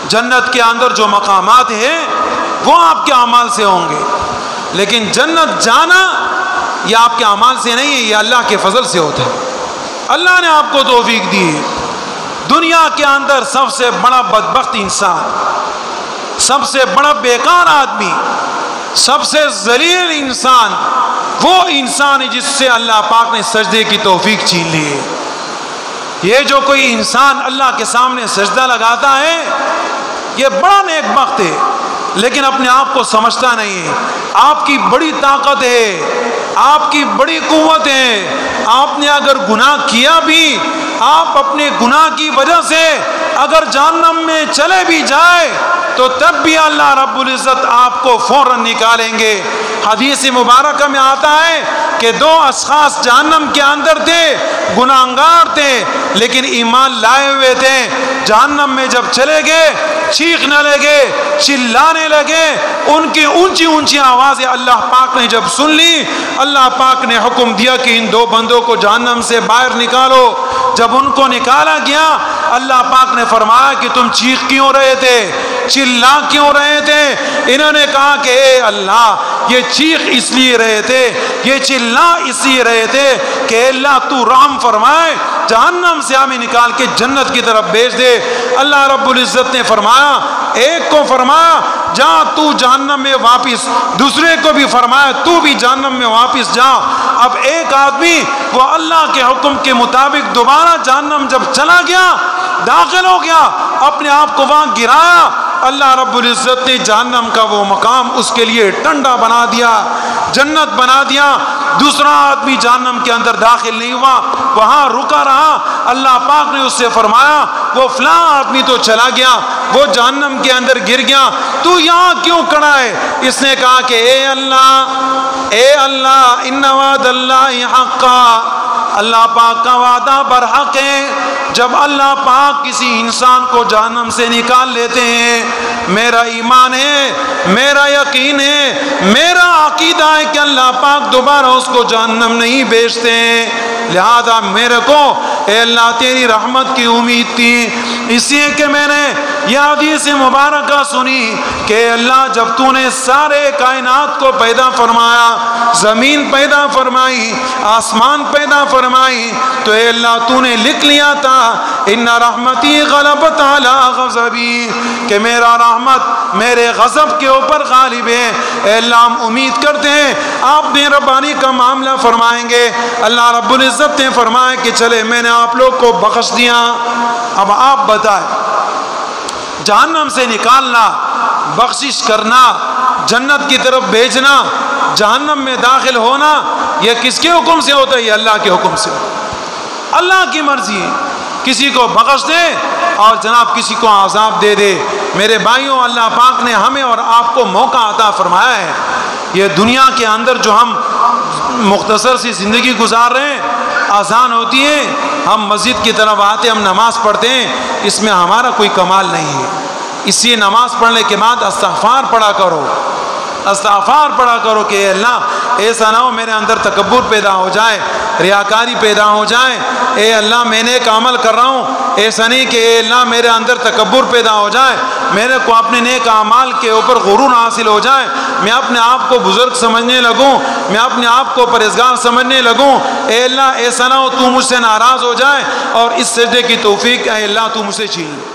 جنت کے اندر جو مقامات ہیں وہ آپ کے اعمال سے ہوں گے، لیکن جنت جانا یہ آپ کے اعمال سے نہیں ہے، یہ اللہ کے فضل سے ہوتا ہے۔ اللہ نے آپ کو توفیق دی ہے۔ دنیا کے اندر سب سے بڑا بدبخت انسان، سب سے بڑا بیکار آدمی، سب سے ذلیل انسان وہ انسان ہے جس سے اللہ پاک نے سجدے کی توفیق چھین لی ہے۔ یہ جو کوئی انسان اللہ کے سامنے سجدہ لگاتا ہے یہ بڑا نیک بخت ہے، لیکن اپنے آپ کو سمجھتا نہیں ہے۔ آپ کی بڑی طاقت ہے، آپ کی بڑی قوت ہے، آپ نے اگر گناہ کیا بھی، آپ اپنے گناہ کی وجہ سے اگر جہنم میں چلے بھی جائے تو تب بھی اللہ رب العزت آپ کو فوراً نکالیں گے۔ حدیث مبارکہ میں آتا ہے کہ دو اشخاص جہنم کے اندر تھے، گناہگار تھے لیکن ایمان لائے ہوئے تھے، جہنم میں جب چلے گئے چیخنے لگے، چلانے لگے، ان کی اونچی اونچی آوازیں اللہ پاک نے جب سن لی، اللہ پاک نے حکم دیا کہ ان دو بندوں کو جہنم سے باہر نکالو۔ جب ان کو نکالا گیا اللہ پاک نے فرمایا کہ تم چیخ کیوں رہے تھے، چلا کیوں رہے تھے؟ انہوں نے کہا کہ اے اللہ یہ چیخ اس لیے رہے تھے، یہ چلا اس لیے رہے تھے کہ اللہ تو رحم فرمائے، جہنم سے ہمیں نکال کے جنت کی طرف بھیج دے۔ اللہ رب العزت نے فرمایا، ایک کو فرمایا جا تو جہنم میں واپس، دوسرے کو بھی فرمایا تو بھی جہنم میں واپس جا۔ اب ایک آدمی وہ اللہ کے حکم کے مطابق دوبارہ جہنم جب چلا گیا، داخل ہو گیا، اپنے آپ کو وہاں گرایا، اللہ رب العزت نے جہنم کا وہ مقام اس کے لیے ٹھنڈا بنا دیا، جنت بنا دیا۔ دوسرا آدمی جہنم کے اندر داخل نہیں ہوا، وہاں رکا رہا۔ اللہ پاک نے اس سے فرمایا وہ فلاں آدمی تو چلا گیا، وہ جہنم کے اندر گر گیا، تو یہاں کیوں کھڑا ہے؟ اس نے کہا کہ اے اللہ ان وعد اللہ حقا، اللہ پاک کا وعدہ برحق ہے۔ جب اللہ پاک کسی انسان کو جہنم سے نکال لیتے ہیں، میرا ایمان ہے، میرا یقین ہے، میرا عقیدہ ہے کہ اللہ پاک دوبارہ اس کو جہنم نہیں بھیجتے ہیں، لہذا میرے کو اے اللہ تیری رحمت کی امید تھی، اس لیے کہ میں نے یہ حدیث مبارکہ سنی کہ اے اللہ جب تو نے سارے کائنات کو پیدا فرمایا، زمین پیدا فرمائی، آسمان پیدا فرمائی، تو اے اللہ تو نے لکھ لیا تھا ان رحمتی غلبت علی غضبی، کہ میرا رحمت میرے غضب کے اوپر غالب ہے۔ اے اللہ ہم امید کرتے ہیں آپ مہربانی کا معاملہ فرمائیں گے۔ اللہ رب العزت نے فرمایا کہ چلے میں نے آپ لوگ کو بخش دیا، اب آپ بتائیں جہنم سے نکالنا، بخشش کرنا، جنت کی طرف بھیجنا، جہنم میں داخل ہونا، یہ کس کے حکم سے ہوتا ہے؟ یہ اللہ کے حکم سے، اللہ کی مرضی ہے۔ کسی کو بخش دے اور جناب کسی کو عذاب دے دے۔ میرے بھائیوں، اللہ پاک نے ہمیں اور آپ کو موقع عطا فرمایا ہے۔ یہ دنیا کے اندر جو ہم مختصر سی زندگی گزار رہے ہیں، اذان ہوتی ہے، ہم مسجد کی طرف آتے، ہم نماز پڑھتے ہیں، اس میں ہمارا کوئی کمال نہیں ہے۔ اس لیے نماز پڑھنے کے بعد استغفار پڑھا کرو، استغفار پڑھا کرو کہ اے اللہ ایسا نہ ہو میرے اندر تکبر پیدا ہو جائے، ریاکاری پیدا ہو جائے۔ اے اللہ میں نے ایک عمل کر رہا ہوں، ایسا نہیں کہ اے اللہ میرے اندر تکبر پیدا ہو جائے، میرے کو اپنے نیک اعمال کے اوپر غرور حاصل ہو جائے، میں اپنے آپ کو بزرگ سمجھنے لگوں، میں اپنے آپ کو پرہیزگار سمجھنے لگوں۔ اے اللہ ایسا نہ ہو تو مجھ سے ناراض ہو جائے، اور اس سجدے کی توفیق اے اللہ تو مجھ سے چھین لے۔